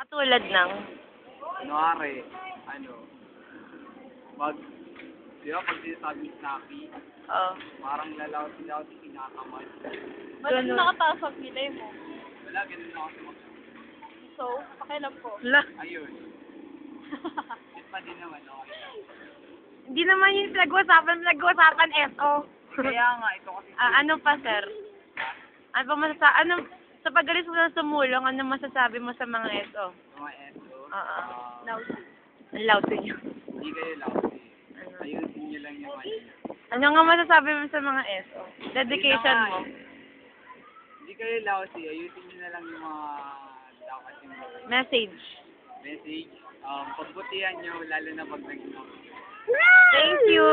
Katulad ng, Kunwari, di ba pag sinasabing snappy, oh, parang lalaw sila kasi kinakamad. Ba't nakataas ang pilay mo? Wala, ganun na ako sumagot. So, pakialam ko. la, Ayun. Yun pa din naman, okay. hindi naman yung pinag-usapan SO. Kaya nga, ito kasi Ano pa, sir? Ano pa sa pagalis mo ng sumulong, ano masasabi mo sa mga SO? mga ESO. Oo. Lousy. Ang loud to nyo. Hindi kayo lousy. Ayusin nyo lang yung ano. Ano nga masasabi mo sa mga SO? Dedication mo. Hindi kayo lousy. Ayusin nyo na lang yung mga dapat yung Message. message. Pagbutihan nyo, lalo na pag nag-knock. Thank you.